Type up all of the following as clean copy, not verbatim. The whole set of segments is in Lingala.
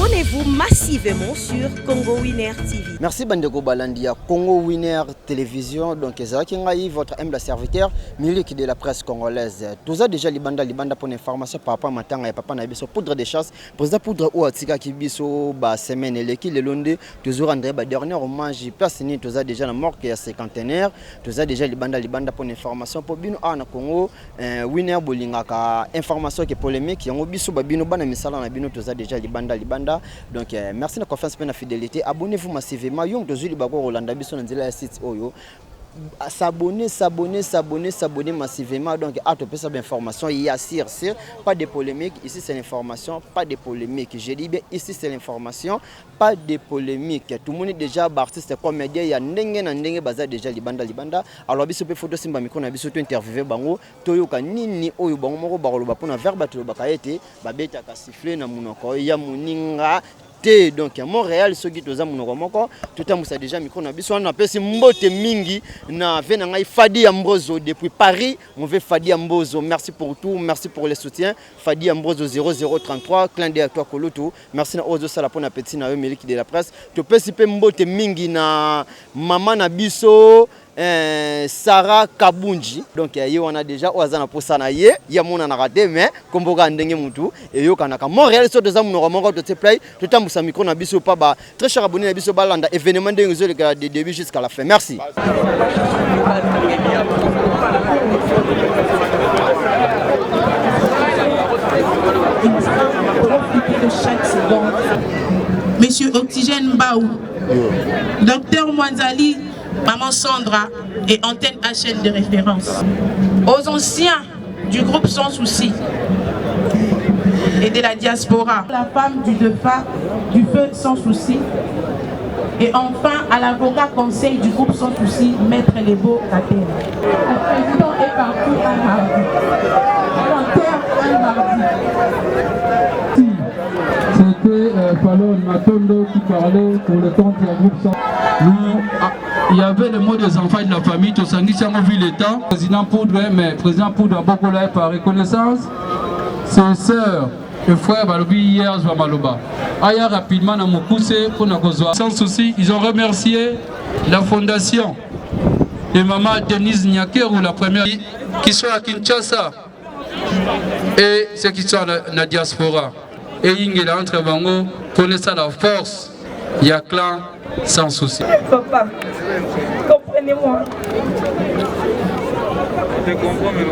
Abonnez-vous massivement sur Congo Winner TV. Merci Bandeko Balandia, Congo Winner Télévision. Donc, Zaki votre humble serviteur, Milik de la presse congolaise. Tout ça déjà Libanda pour l'information par rapport à Matanga et Papa Nabiso, poudre de chasse, président poudre ou Atika Kibiso, semaine et l'équipe, le lundi, toujours André, dernier hommage, place ni tout ça déjà la mort qui est cinquantenaire. Tout ça déjà Libanda pour l'information pour Bino à Congo, Winner Bolingaka, information qui est polémique, Yango Biso Babino Bana Misala Nabino, tout ça déjà Libanda. Donc merci de la confiance et de la fidélité. Abonnez-vous massivement. Yong de Zuli Bago Rolanda Biso Nzela site Oyo. S'abonner massivement. Donc à topé ça d'information. Il y a pas de polémique. Ici c'est l'information, pas de polémique. Je dis bien ici c'est l'information, pas de polémique. Tout le monde est déjà artiste comédien. Il y a ndenge baza déjà libanda. Alors biso pe photo simba micro na biso to interviewer bango. Toyoka nini oyo bango moko bakoloba pona verbe to bakaete babeta ka siffler na munoko ya muninga. Donc à Montréal ceux qui toza munoko moko tout temps ça déjà micro na biso on appelle mbote mingi na vena ngai Fadi Ambrozo depuis Paris on veut Fadi Ambrozo merci pour tout, merci pour le soutien. Fadi Ambrozo 0033 clin d'œil à toi Koloto, merci na ozo sala pona petit na Milik de la presse to pesipe mbote mingi na mama na biso Sarah Kabunji. Donc yo on a déjà ozana posana ye ya mona na raté mais komboka ndenge mutu et yo kanaka Montréal so deux amour moko to te play tout temps sa micro na biso pa ba très cher abonné na biso balanda événement de de début jusqu'à la fin. Merci. Monsieur Oxygène Baou, Docteur Mwanzali, Maman Sandra et Antenne HN de référence. Aux anciens du groupe Sans Souci et de la diaspora, la femme du défunt du feu Sans Souci. Et enfin à l'avocat conseil du groupe Sans Souci, Maître Lebo Kater. Le président est partout un mardi. Un mardi. C'était Palon Matondo qui parlait pour le compte du groupe Sans. Il y avait le mot des enfants de la famille, tout ça, nous avons vu l'État. Président Poudre, mais président Poudre Bokola par reconnaissance, ses sœurs et frères Balobi hier, Maloba. Aya rapidement dans mon poussé pour nous rejoindre. Sans souci, ils ont remercié la fondation de maman Denise Nyakeru, la première qui soit à Kinshasa et ceux qui sont dans la diaspora. Et Ingela entre Bango connaissant la force, il y a clan. Sans souci. Papa, comprenez-moi.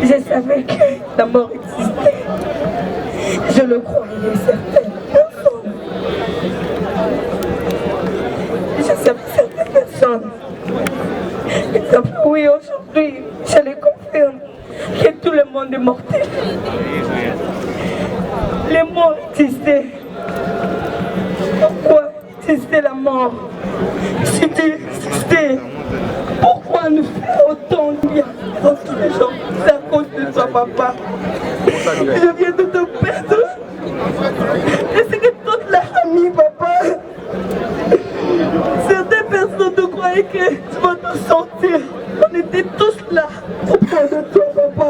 Je savais que la mort existait. Je le croyais certaines personnes. Je savais certaines personnes. Oui, aujourd'hui, je les confirme que tout le monde est mortel. Les morts existaient. Pourquoi existait la mort? Si tu existais, pourquoi nous faire autant de bien dans tous les gens? C'est à cause de toi, papa. Je viens de te perdre. Et c'est que toute la famille, papa. Certaines personnes te croyaient que tu vas te sortir. On était tous là auprès de toi, papa.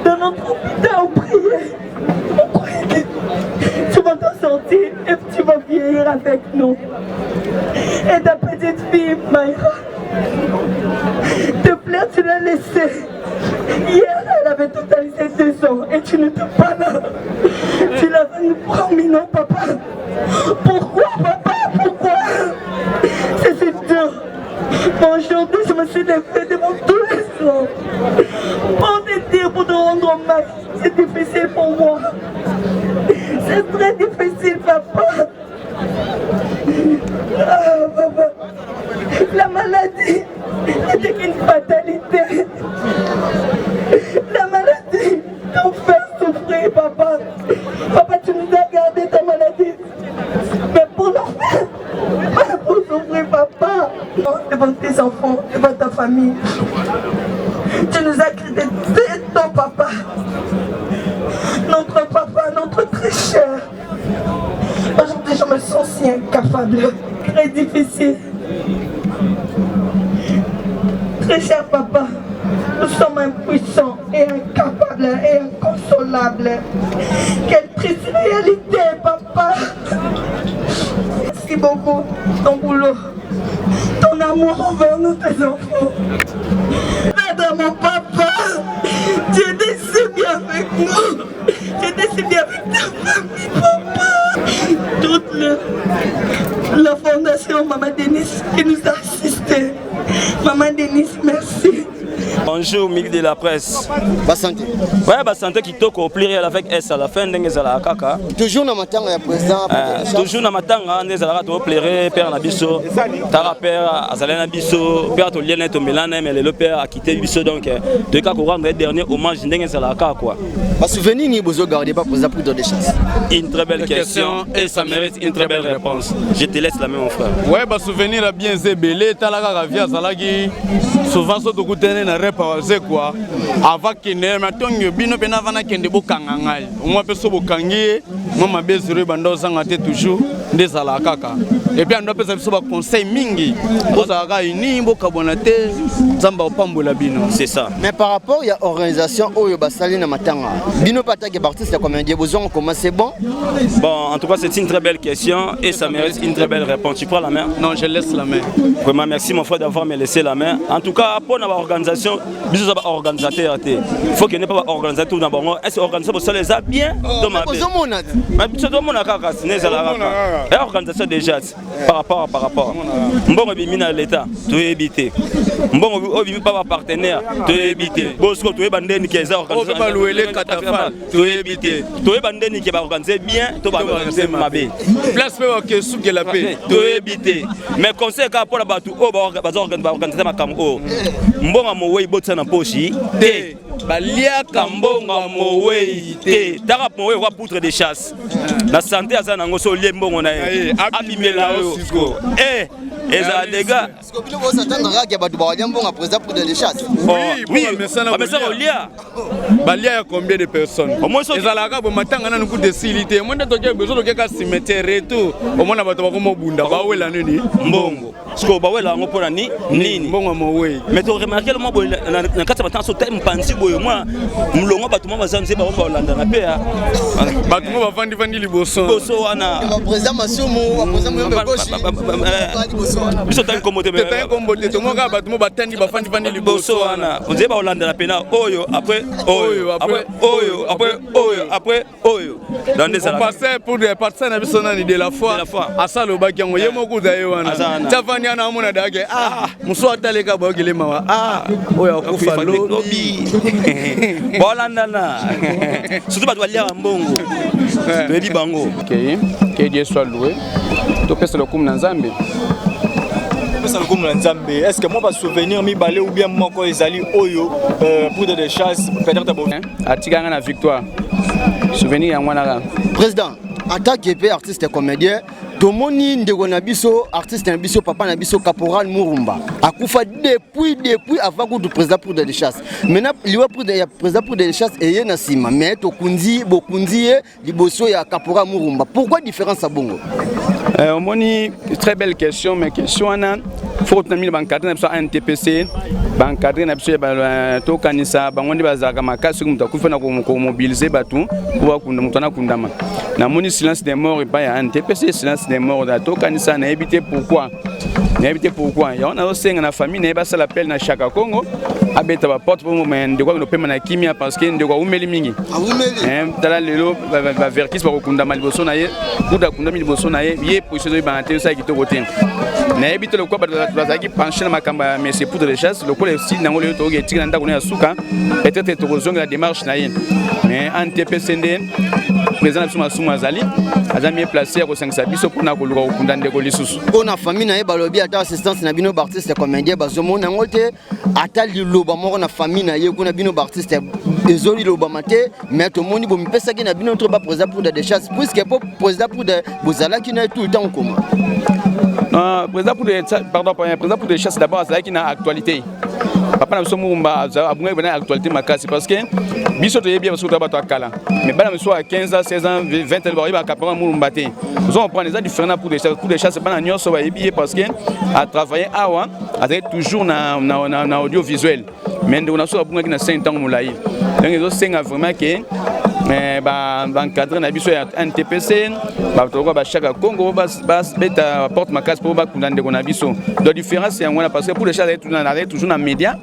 Dans notre hôpital, on priait. On croyait que tu vas te sortir et tu vas vieillir avec nous. Et ta petite fille, Maïra, te plaît, tu l'as laissée. Hier, elle avait totalisé 2 ans et tu n'étais pas là. Tu l'avais promis, non, papa? Pourquoi, papa? Pourquoi? C'est si dur. Aujourd'hui, je me suis levée devant tous les gens. Pour te dire, pour te rendre hommage, c'est difficile pour moi. C'est très difficile, papa. Ah, papa. La maladie n'était qu'une fatalité. La maladie t'en fait souffrir, papa. Papa, tu nous as gardé ta maladie. Mais pour nous faire, pas pour souffrir, papa. Devant tes enfants, devant ta famille. Tu nous as créé ton papa. Notre papa, notre très cher. Aujourd'hui, je me sens si incapable. Très difficile. Très cher papa, nous sommes impuissants et incapables inconsolable et inconsolable. Quelle triste réalité, papa. Merci beaucoup, ton boulot, ton amour envers nous, tes enfants. Madame, mon papa, tu étais si bien avec nous. Tu étais si bien avec ta famille, papa. Toute la fondation Maman Denis qui nous a assistés. Maman Denis, merci. Bonjour, Miguel de la presse. Ba santé. Ouais, ba santé qui toque au pluriel avec S à la fin d'Engezala Kaka. Toujours dans matanga ya président. Toujours dans matanga, Ngezala to pleurer père na biso. Tara père azalena biso, père to liena to melana mais le père a quitté biso donc de cas qu'on rendre dernier hommage d'Engezala Kaka quoi. Ba souvenir ni bozo garder pas président pour de chasse. Une très belle question et ça mérite une très belle réponse. Je te laisse la main mon frère. Ouais, ba souvenir bien zébélé talaka ravia zalagi souvent so to kutene na repa c'est quoi avant que ne matongo bino pena vana kende bokanga ngai moi peso bokangi moi mabezero bando zanga te toujours ndezala kaka et puis ando pesa biso ba conseil mingi bozaka ini bokabona te zamba opambola bino c'est ça. Mais par rapport à l'organisation oyo basali na matanga bino pataki artiste comme Dieu besoin comment c'est bon. Bon, en tout cas c'est une très belle question et ça mérite une très belle réponse. Tu prends la main? Non, je laisse la main. Vraiment merci mon frère d'avoir me laissé la main. En tout cas pour notre organisation biso za organisateur te. Faut que ne pas organisateur na bango. Est-ce organisateur ça les a bien dans ma vie. Mais biso do mona kaka sinezala kaka. Et organisation déjà par rapport. Mbongo bimina l'état, tu éviter. Mbongo obimi pas partenaire, tu éviter. Bosco tu bandeni qui est organisation. Pas louer les catafal, tu éviter. Tu bandeni qui va organiser bien, tu vas organiser mabe. Place pour que sous que la paix, tu éviter. Mais conseil ka pour la batu o ba organiser makambo. Mbongo mo wey botsa na pochi te. Balia kambonga mo wey te. Tara mo wey wa poutre de chasse. La santé aza nango so liembongo na ye. Abimela osko. Eza les gars. Est-ce que vous s'attendra qu'il y a des président pour de chasse? Oui, mais ça Olia. Balia y a combien de personnes? Au moins ça. Ezalaka bo matanga na nuku décilité. Moi na toke besoin de quelque cimetière et tout. Au moins na bato ba ko bunda ba wela nini? Mbongo. Sko ba wela ngo pona ni nini? Mbongo mo we. Mais tu remarqué le mo na kata batanso so time pansi boyo moi mlongo bato mo bazanze ba Hollande na pea. Bato mo ba vandi liboso. Boso wana. Président Masumu, président Muyombe Goshi. Biso tan kombote me. Tan kombote to mo ga bato mo batandi ba vandi liboso wana. On dit ba Hollande na pena oyo après oyo. Dans des on passait pour des partisans biso na ni de la foi. Asa lo ba kyango yemo kuza yo wana. Tafani ana mona dage muso ataleka ba ogele mawa oyo akufa lobi. Hollande na. Surtout ba dolia mbongo. Bebi bango. OK. Que Dieu soit loué. To pesa le kum na Nzambe. Est-ce que moi pas souvenir mi balé ou bien moi quand ils allaient oyo pour des chasses peut-être d'abord atikanga na victoire souvenir ya mwana président en tant que artiste comédien tomoni ndeko na biso artiste na biso papa na biso Caporal Murumba akufa depuis avant que le président pour des chasses maintenant liwa pour des président pour des chasses et na sima mais to kunzi bokunzi liboso ya Caporal Murumba pourquoi différence à bongo? Omoni très belle question mais question ana faut que nous encadrer na NTPC encadrer na biso to kanisa bangondi bazaka makasi mutu akufa na ko mobiliser batu pour kunda mutana kundama na moni silence des morts pas ya NTPC silence des morts da to kanisa na éviter pourquoi ya on a aussi na famille na ba sala appel na Chaka Congo abeta ba porte pour moment de quoi no pema na kimia parce que de quoi umeli mingi tala lelo ba verkis ba kundama liboso na ye kuda kundama liboso na ye position ba te ça qui to côté na éviter le quoi ba qui pencher na makamba mais c'est pour de chasse le quoi aussi na ngolo to ge tika ndako na suka peut-être to kozonga la démarche na ye mais NTPCND président Suma Azali azami placé ko 5 biso pona ko luka okunda ndeko lisusu pona famille na ye balobi ata assistance na bino artiste comédien bazomona ngote ata liloba moko na famille na ye kuna bino artiste ezoli loba mate mais to moni bo mpesa ki na bino trop ba président pour des chasses puisque pour président pour de bozala ki na tout le temps comment président pour des chasses d'abord c'est là qui na actualité papa na somo mba abunga bana actualité makasi parce que biso to yebi baso to bato akala mais bana biso à 15 ans 16 ans 20 ans ba Caporal Murumba te nous on prend des différents pour des chasses bana nyonso ba yebi parce que à travailler awa avec toujours na audiovisuel mais on a soit pour 5 ans moulaï donc ils ont 5 vraiment que encadré na biso ya NTPC chaque Congo beta porte ma casse pour bakunda ndeko na biso la différence c'est ngona parce que pour les chats toujours na média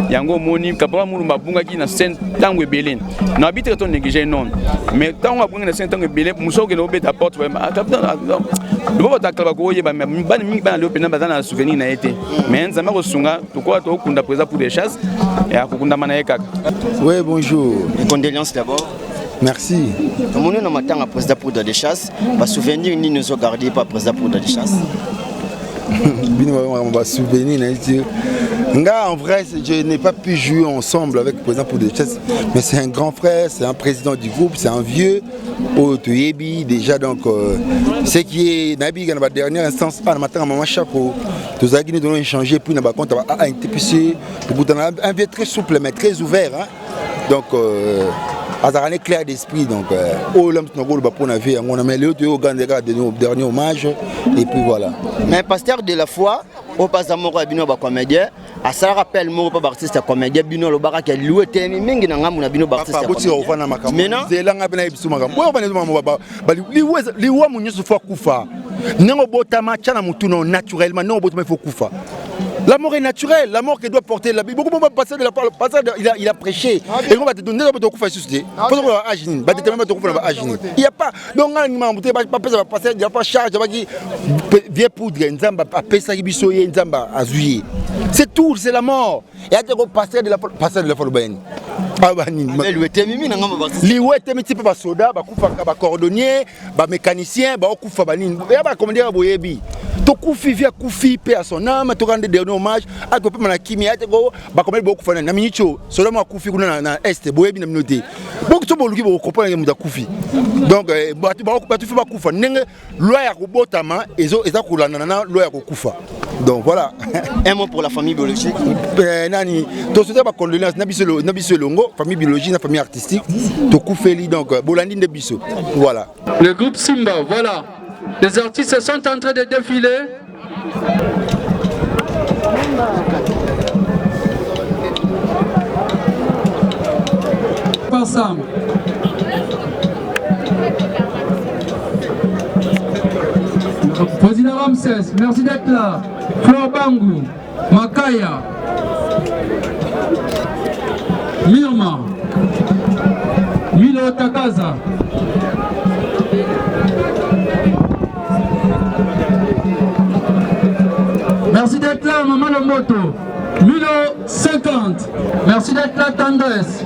yango moni kapora mulu babunga ki na 5 ans ebele na bitre to négliger non mais tant on bunga na 5 ans ebele muso ke no beta porte vraiment le bobo takala ko yeba bani mingi bana lopena bazana souvenir na été mais nzamba ko sunga to ko to kunda présent pour les chasses et akukunda mana ekaka. Oui, bonjour. Les condoléances d'abord. Merci. Nous avons un président pour de chasse. Pas souvenir ni nous garder pas président pour de chasse. On va souvenir. En vrai, je n'ai pas pu jouer ensemble avec le président pour de chasse, mais c'est un grand frère, c'est un président du groupe, c'est un vieux. Au Toyebi déjà donc ce qui est Nabi dans la dernière instance à matin maman chapeau tous agis nous échanger puis n'a pas compte à NTPC un vieux très souple mais très ouvert hein? Donc Azarane clair d'esprit donc l'homme pour navire on a mis le dernier hommage et puis voilà. Mais pasteur de la foi au pas amour à bino ba comédien à ça rappelle moi pas artiste comédien bino le baraka loué temi mingi na ngamu na bino artiste maintenant zelanga bena biso makambo oyo bana mama ba liwa munyeso fo kufa nengo botama chana mutuno naturellement non botama faut kufa. La mort est naturelle, la mort qui doit porter la Bible. Beaucoup de passer de la parole, il a prêché. Et on va te donner un peu de coups à susciter. Il n'y a pas. Donc, il n'y a pas charge, vieux poudre, c'est tout, c'est la mort. Et il y a passer de la parole. Les soldats, les cordonniers, les mécaniciens, les Tokufi via Koufi, paix à son âme, tu rends des derniers hommages, à quoi peut-on Kimi, à quoi bah beaucoup de Naminicho, seulement Koufi na Est, Boébi na minute. Beaucoup de gens qui vont comprendre que nous Koufi. Donc, tu fais pas Koufa, n'eng loi à Kubotama, et ça coule nana loi à Koufa. Donc voilà. Un mot pour la famille biologique. Nani, tu sais pas condoléances, Nabiso Longo, famille biologique, famille artistique, Tokoufeli donc Bolandine de Bisso. Voilà. Le groupe Simba, voilà. Les artistes sont en train de défiler. Ensemble. Président Ramsès, merci d'être là. Flor Bangou, Makaya, Mirma, Milo Takaza. Merci d'être là, Maman Lomoto. Milo 50. Merci d'être là, Tendresse.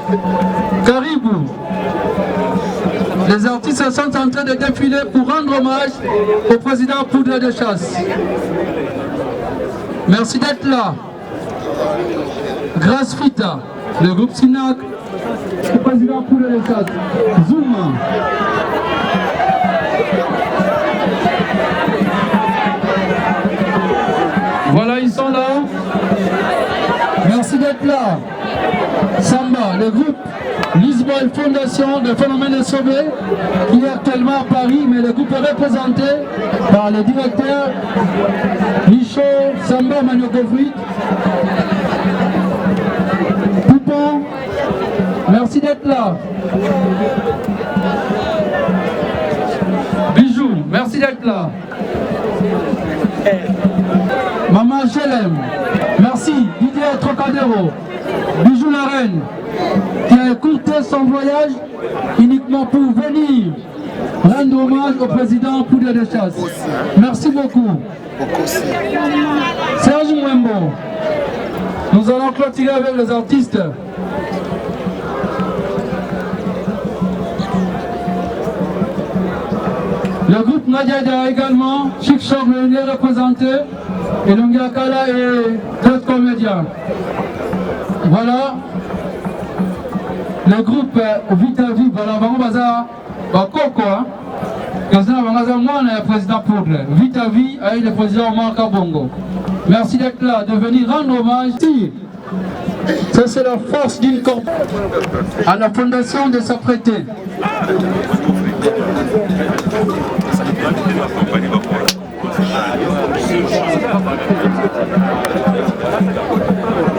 Caribou. Les artistes sont en train de défiler pour rendre hommage au président Poudre de Chasse. Merci d'être là. Grâce Fita, le groupe Sinac, le président Poudre de Chasse. Zouma. Voilà, ils sont là. Merci d'être là. Samba, le groupe Lisbonne Fondation de Phénomène de Sauvé, qui est actuellement à Paris, mais le groupe est représenté par le directeur Michaud Samba Maniogovrit. Poupon, merci d'être là. Bijou, merci d'être là. Maman Chelem, merci. Didier Trocadéro, Bijou la reine, qui a écourté son voyage uniquement pour venir rendre hommage au président Poudre de Chasse. Merci beaucoup. Serge Mwembo, nous allons clôturer avec les artistes. Le groupe Nadia également, Chic Chok est représenté, et Longia Kala et d'autres comédiens. Voilà. Le groupe Vita Vie, voilà, Bango Baza, Bakoko, Kazana Bangaza, moi, on est le président Poudre. Vita Vie avec le président Omar Kabongo. Merci d'être là, de venir rendre hommage. Ça, c'est la force d'une corps à la fondation de s'apprêter.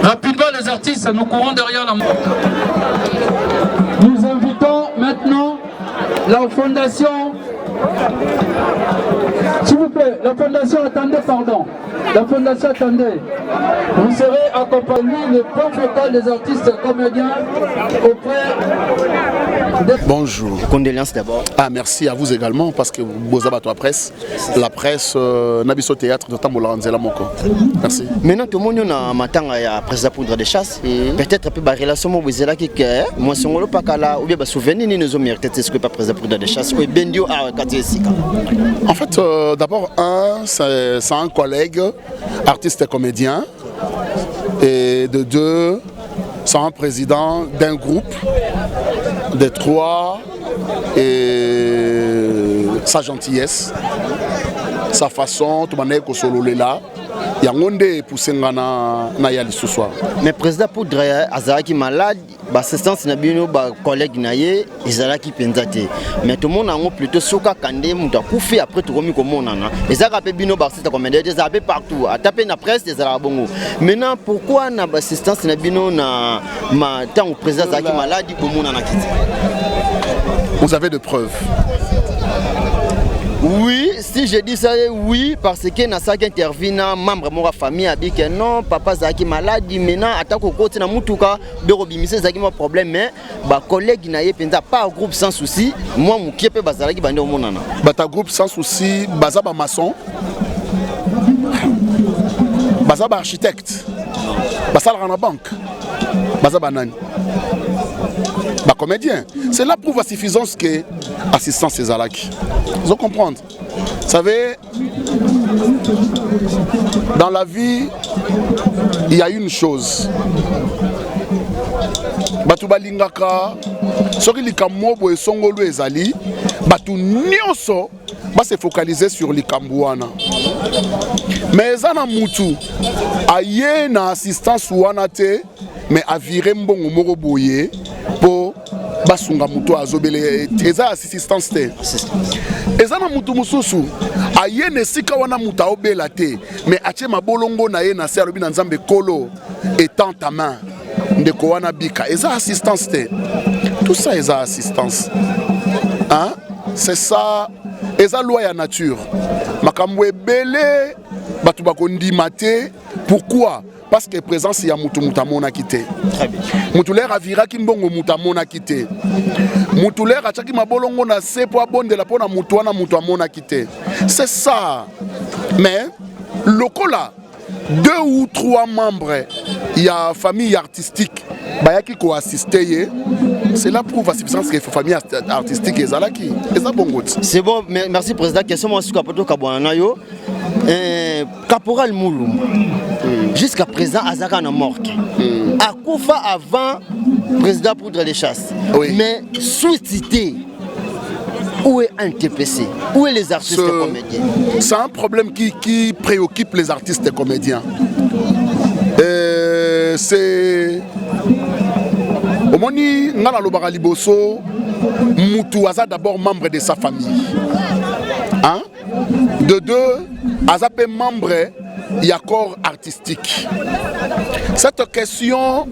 Rapidement, les artistes. artistes, nous courons derrière la... Nous invitons maintenant la fondation... S'il vous plaît, la fondation, attendez, pardon. La fondation, attendez. Vous serez accompagné le point focal des artistes comédiens auprès des... Bonjour. Condoléances d'abord. Ah, merci à vous également parce que vous avez la presse. La presse, Nabiso Théâtre de Tambola Moko. Merci. Maintenant, tout le monde a maintenant à président poudre de chasse. Peut-être un peu la relation avec vous qui est moi, si on ne pas là, ou bien souvenir nous ont mérité ce que pas président poudre de chasse. Ou Bendio à Katiesika. En fait, d'abord, c'est un collègue, artiste et comédien. Et de deux, c'est un président d'un groupe. De trois, et sa gentillesse, sa façon, tout le monde est là. Il y a un monde poussé na yali ce soir. Mais président Poudre Azaraki malade, assistance na bino ba collègue naye Azaraki penzate. Mais tout le monde a plutôt soka kande muta koufi après tout comme comment nana. Azaraki bino ba assistance comme des Azaraki partout. À taper na presse des Arabongo. Maintenant pourquoi na assistance na bino na ma tant président Azaraki malade comme nana kiti. Vous avez de preuves? Oui, si je dis ça, oui, parce que dans ça qui intervient, membre de ma famille a dit que non, papa Zaki malade, maintenant, attaque au côté de Moutouka, Berobimise, Zaki mon problème, mais ma collègue n'a pas un groupe sans souci, moi, mon qui peut Bazaraki Bande au Monana. Ta groupe sans souci, Bazaba maçon, Bazaba architecte, Bazaba Rana banque, Bazaba Nani. Comédien. Cela prouve à suffisance que assistance Césaraki. Vous comprenez? Vous savez, dans la vie, il y a une chose. Batu balingaka, soki likambo boye songolo ezali, batu nyonso ba se focaliser sur likambo wana. Mais ezana mutu aye na assistance wana te, mais avire mbongo moko boye pour basunga mutu azobele eza assistance te. Ezana mutu mususu aye ne sika wana muta obela te, mais atie mabolongo na ye na se alobi na nzambe kolo étant ta main ndeko wana bika eza assistance te. Tout ça eza assistance. Hein? C'est ça, eza loi ya nature. Makambo ebele batu bakondima te. Pourquoi? Parce que présence ya mutu mutamona kité. Très bien. Mutulera avira kimbongo mutamona kité. Mutulera chaki mabolongo na se po abondela pona mutuana mutamona kité. C'est ça. Mais lokola 2 ou 3 membres ya famille artistique bayaki ko assister, cela prouve à suffisance que famille artistique ezalaki. Eza bongo. C'est bon, merci président. Question moi sur Kapoto Kabwana yo. Caporal Moulou. Jusqu'à présent, Azaka n'a mort. Akoufa avant président Poudre de chasse. Oui. Mais sous-cité, où est un TPC? Où est les artistes et comédiens? C'est un problème qui préoccupe les artistes et comédiens. C'est... Au moni, Ngala Lobara Liboso, Moutou Aza d'abord membre de sa famille. Hein? De deux, Azapé membre y a corps artistique. Cette question,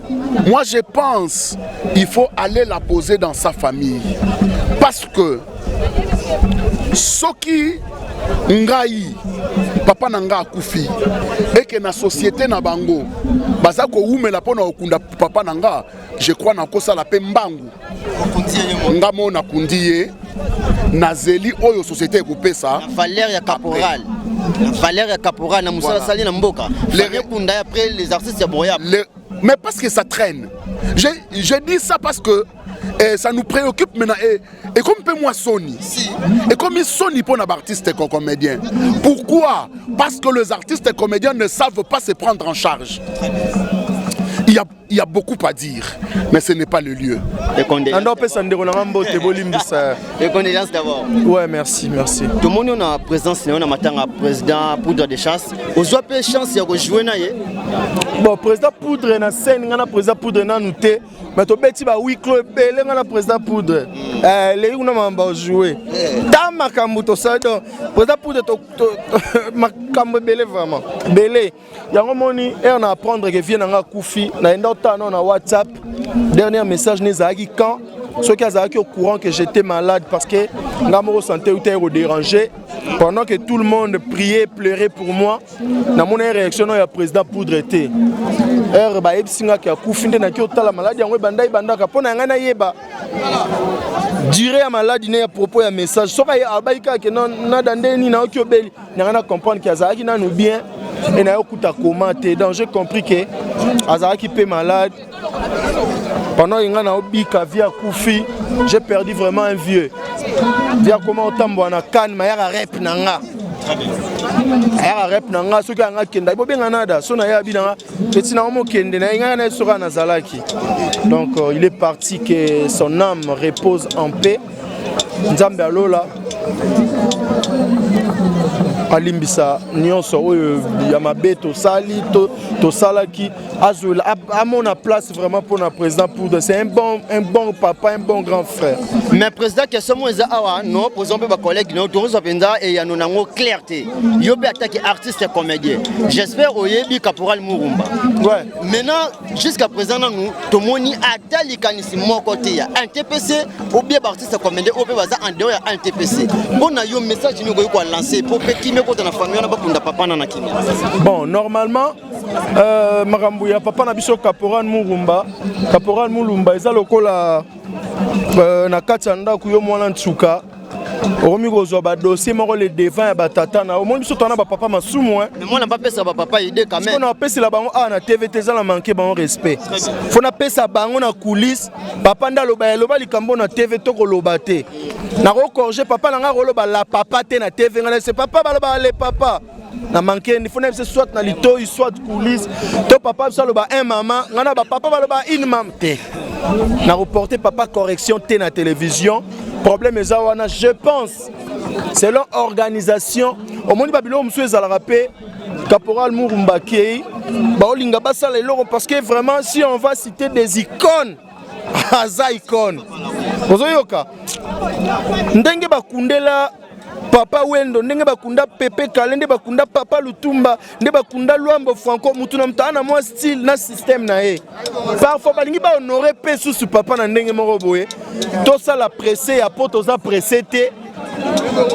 moi je pense il faut aller la poser dans sa famille. Parce que Soki Ngai, papa nanga akufi, et que na société na bango, bazako oume la pona okunda papa nanga, je crois na kosa la pembangu. Ngamo na kundiye, nazeli oyo société coupé ça. Valère ya caporal. Valère ya caporal na musala sali na mboka. Les kunda après les artistes ya boya. Mais parce que ça traîne. Je dis ça parce que ça nous préoccupe maintenant. Et comme peut moi Sony. Et comme ils Sony pour les artistes et comédiens. Pourquoi? Parce que les artistes et comédiens ne savent pas se prendre en charge. Il y a beaucoup à dire, mais ce n'est pas le lieu. Les condoléances d'abord. Ouais, merci. Tout le monde a présence, on a maintenant président Poudre de chasse. Aux autres chances de jouer, Bon, président Poudre na scène, ngana président Poudre na nouté. Mais to beti ba huis clos belé ngana président Poudre. Les on a mamba jouer. Ta makambo to ça donc président Poudre to makambo belé vraiment. Belé. Yango moni et on a apprendre que vient nga Koufi na ndota na WhatsApp. Dernier message nezaki quand ceux qui étaient au courant que j'étais malade parce que je santé ou était dérangé pendant que tout le monde priait, pleurait pour moi. Dans mon réaction, il y a président Poudre était. Er ba ebsinga ki akufinde na ki otala maladie yango bandai bandaka pona ngana yeba. Durée à maladie ne propos ya message soka ya abaika ke na dandeni na ki obeli ngana comprendre que azaki na nous bien et na okuta commenter donc j'ai compris que azaki pe malade. Pendant qu'il y a un Koufi, j'ai perdu vraiment un vieux. Via comment on a un canne, mais il y a un rep nanga. Il y a un rep nanga, ceux qui ont un kenda. Il y a un nada, ceux qui ont un kenda. Il y a un kenda, il y a un kenda. Donc il est parti que son âme repose en paix. Nzambe alola. Alimbisa nyonso oyo ya mabeto sali to salaki azul à mon place vraiment pour le président Poudre. C'est un bon papa, un bon grand frère. Mais président question moi awa non pour exemple ba collègue non tourne penza et ya nonango clarté. Yo be attaquer artiste et comédien. J'espère oyebi Caporal Murumba. Ouais. Maintenant jusqu'à présent nous to moni atali kanisi mon côté ya un TPC ou bien artiste et comédien ou bien baza en dehors ya un TPC. Bon na yo message ni ko lancer pour petit me ko na famille na ba kunda papa na kimia. Bon normalement makambo ya papa na biso Caporal Murumba eza lokola na kati ya ndako yo mwana ntsuka okomi kozwa ba dossier moko le devant ya batata na omoni biso tona ba papa masumu mais moi na pas pesa ba papa idée quand même on a pesa la bango na TVT za la manquer bango respect faut na pesa bango na coulisse papa ndaloba loba likambo na TV to koloba te na ko corriger papa na nga koloba la papa te na TV ngana c'est papa baloba le papa na manquer il faut na soit na lito soit coulisse to papa ça loba un maman ngana ba papa baloba une maman te na reporter papa correction te na télévision problème est wana je pense selon organisation au monde babilo monsieur ezala pe Caporal Murumba kei ba olinga basala eloko parce que vraiment si on va citer des icônes aza icône ozoyoka ndenge bakundela Papa Wendo, ndenge bakunda Pepe Kalende, bakunda Papa Lutumba, ndenge bakunda Luambo Franco, mutuna mtana moi style na système na e. Parfois balingi ba honorer pe sous papa na ndenge moko boye. Tout ça la pressé ya poto za pressé té.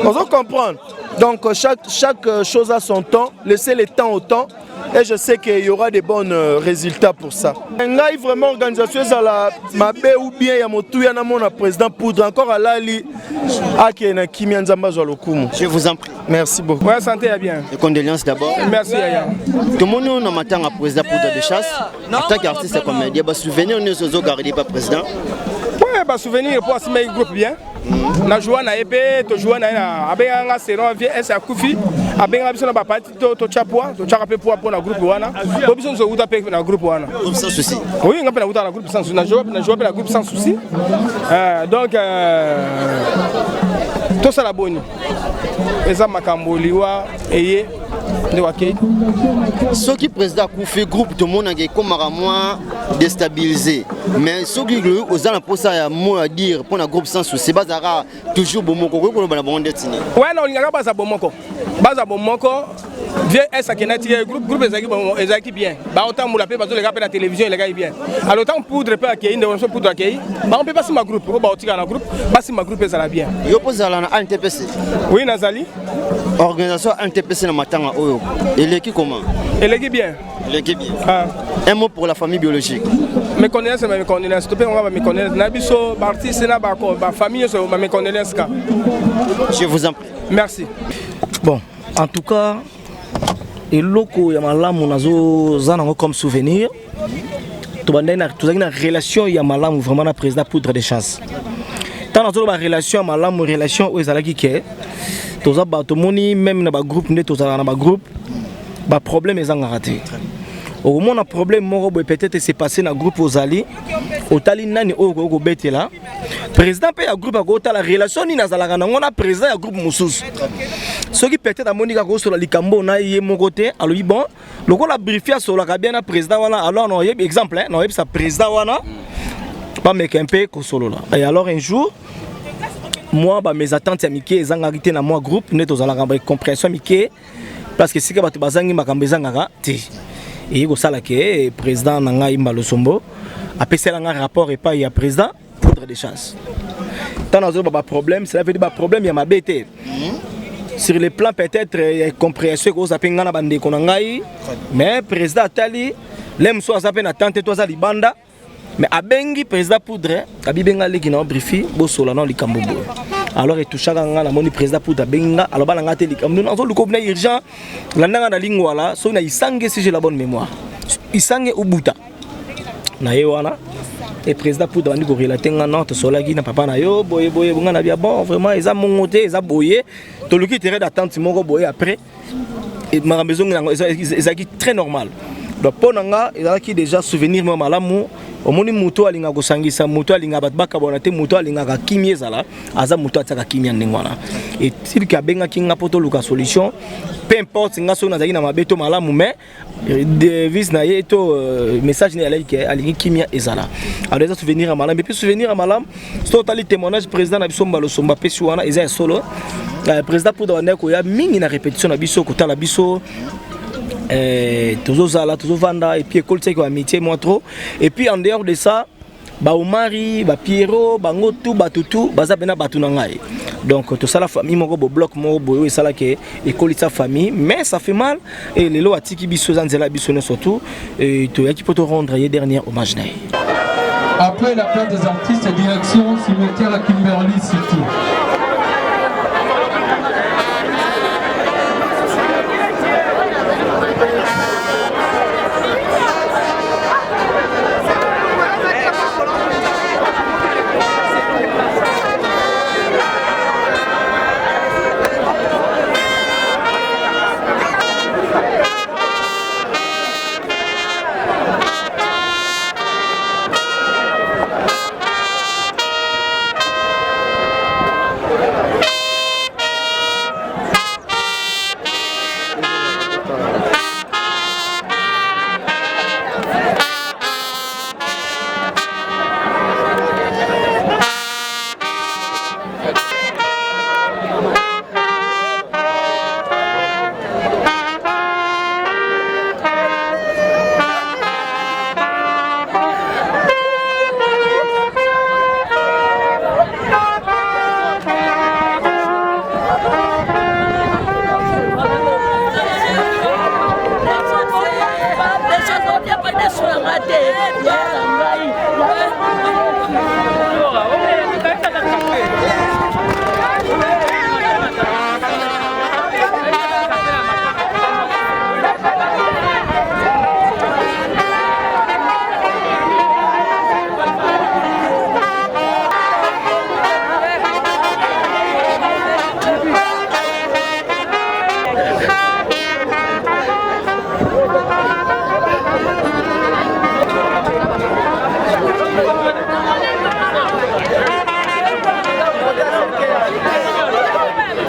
On doit comprendre. Donc chaque chose a son temps, laissez le temps au temps. Et je sais qu'il y aura des bons résultats pour ça. Ngai vraiment organisation à la mabe ou bien ya motu ya na mon président Poudre encore à l'ali aki na kimia nzamba zo lokumu. Je vous en prie. Merci beaucoup. Ouais, santé ya bien. Et condoléances d'abord. Merci Yaya. Tout le monde na matanga président Poudre de chasse. En tant qu'artiste et comédien, ba souvenir ne zo garder pas président. Ouais, ba souvenir pour assumer groupe bien. Na joie na épée, to joie na abenga seron vie esa kufi, abenga biso na ba parti to chapwa, to chaka pe pour na groupe wana. Bo biso zo uta pe na groupe wana. Sans souci. Oui, ngapa na uta na groupe sans souci. Na joie pe na groupe sans souci. Donc tout ça la bonne. Eza makambo liwa eye de wake. Ce qui président Koufi groupe tout le monde est comme moi déstabilisé. Mais ce qui est aux gens pour ça mot à dire pour un groupe sans souci, bazara toujours bon moko ko na bon destiné. Ouais non, il y a baza bon moko. Baza bon moko. Vieux esa kenati groupe ezaki bien. Ba autant moula pe bazo les gars na télévision les gars bien. Alors autant Poudre pe akei ndonso Poudre akei. Ba on peut pas si ma groupe, ba otika na groupe, pas si ma groupe ezala bien. Yo poza la na NTPC. Oui nazali. Organisation NTPC na matanga oyo. Elle est qui comment? Elle est bien. Elle est bien. Ah. Un mot pour la famille biologique. Mes condoléances, mes condoléances. Tout le monde va me connaître. Nabiso, artiste, ma famille, mes condoléances. Je vous en prie. Merci. Bon, en tout cas, et loko ya malamu nazo zanango comme souvenir. Tu as une relation ya malamu vraiment na président Poudre de chasse. Tant nazo ba relation malamu relation aux alaki ke. Toza ba to moni même na ba groupe ne toza na ba groupe. Ba problème ezanga raté. Au moins un problème moko peut-être c'est passé dans groupe aux alliés. Au tali nani au betela. Président pe ya groupe a la relation ni nazalaka na ngona président ya groupe mususu. Ce qui peut-être à Monica sur la Likambo na yé mon côté alors bon le la briefia sur la bien na président wana alors non exemple hein non ça président wana pas mec un peu solo là et alors un jour moi bah mes attentes amike ezangaki na moi groupe net aux ala compréhension amike parce que c'est que bazangi makambo ezangaka ti et ko sala ke président nanga Imbalo Sombo a pesé un rapport et pas il y a président poudre de chance tant dans un problème c'est veut dire problème il y a ma bête sur le plan peut-être il y a compréhension que ça penga na bande konangai mais président tali l'aime soit ça peine attente toi ça libanda mais abengi président poudre abibenga leki na briefi bo sola na likambo bo alors et toucha nga na moni président poudre benga alors bana ngate likambo na zo lukobna urgent la nanga na lingwala so na isange si j'ai la bonne mémoire isange ubuta na yewana et président poudre ndi ko relater nga note sola ki na papa na yo boye bunga na bia bon vraiment ils a monté ils a boyé to luki terrain d'attente moko boye après et ma maison ezaki très normal donc pour nga ezaki déjà souvenir moi malamu omoni muto alinga kosangisa muto alinga batbaka bona te muto alinga ka kimie zala aza muto ataka kimia ndengwana et s'il ka benga kinga poto luka solution peu importe nga so na zaki na mabeto malamu mais de vis na yeto message ni alaki alingi kimia ezala alors ça souvenir à malam et puis souvenir à malam so tali témoignage président na biso Mbalo Somba pesi wana eza solo président pour demander ko ya mingi na répétition na biso ko tala biso toujours ça là toujours vanda et puis école c'est quoi amitié moi trop et puis en dehors de ça ba Omari ba Pierrot bango tout batutu baza bena batuna ngai donc tout ça la famille moko bo bloc mo boyo et ça là que école sa famille mais ça fait mal et les lois tiki biso zanzela biso surtout et to yaki poto rendre hier dernier hommage naï après la fête des artistes direction cimetière à Kimberley City.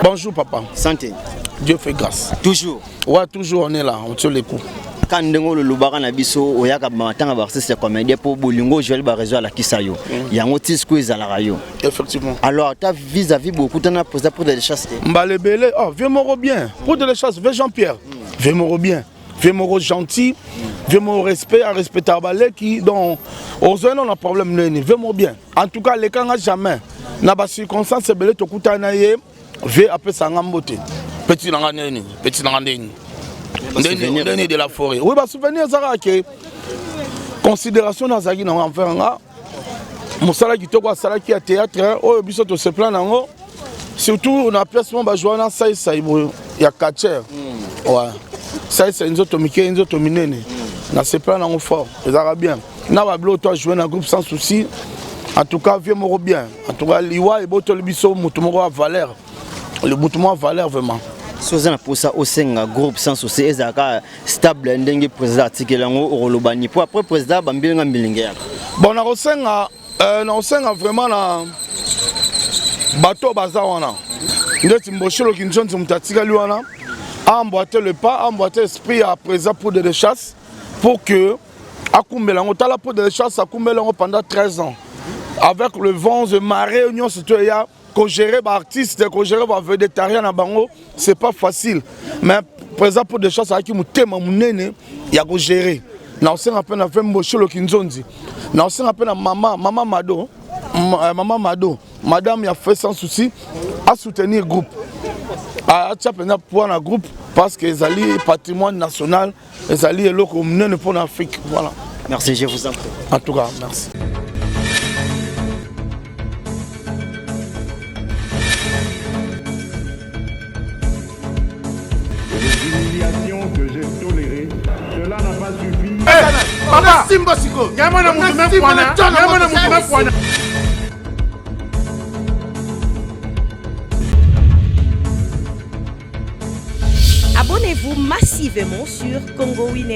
Bonjour papa. Santé. Dieu fait grâce. Toujours. Ouais, toujours on est là, on tient les coups. Quand ndenge le lubaka na biso oyaka matanga ba artiste comédien pour bolingo Joël ba réseau la kisayo. Yango tisku ezala yo. Effectivement. Alors ta vis-à-vis beaucoup tana poser pour de chasse. Mbalebele, oh, viens moro bien. Pour de chasse, viens Jean-Pierre. Viens moro bien. Viens moro gentil. Viens moro respect, à respecter balé qui donc aux zones on a problème neni. Viens moro bien. En tout cas les kanga jamais. Na ba circonstance belé to kutana ye. Ve après ça ngambote. Petit nanga neni, petit nanga neni. Ndeni de la forêt. Oui, bah souvenir ça que considération dans zaki na enfer nga. Mosala ki toko sala ki a théâtre, oh biso to se plan nango. Surtout on a pièce mon ba joana sai ya catcher. Ouais. Ça c'est une autre mike, une autre minene. Na se plan nango fort. Les arabiens. Na ba blo toi jouer dans groupe sans souci. En tout cas, viens moro bien. En tout cas, liwa et boto le biso mutumoro a valeur. Le mutumoro a valeur vraiment. Sozana pour ça au sein groupe sans souci ezaka stable ndenge président tikelango orolobani pour après président bambilinga mbilinga. Bon na osenga vraiment na bateau bazawana. ndeti Mbosholo Kinzonzi mutatika liwana a emboîté le pas, a emboîté l'esprit à présent pour de chasse pour que Akumbelango tala pour de chasse Akumbelango pendant 13 ans avec le vent de marée union surtout il y a qu'on gérer par artiste qu'on gérer par végétarien à bango c'est pas facile mais présent pour de chasse avec mutema munene il y a qu'on gérer na on rappelle na fait Mbosholo Kinzonzi na on rappelle na maman Mado madame a fait sans souci à soutenir groupe à tchapena pour un groupe parce que les alliés patrimoine national les alliés locaux menés pour l'Afrique voilà. Merci, je vous en prie. En tout cas, merci. Les humiliations que j'ai tolérées, cela n'a pas suffi. Papa, Simba Siko, Yamana Moutoumé. Abonnez-vous massivement sur Congo Winner.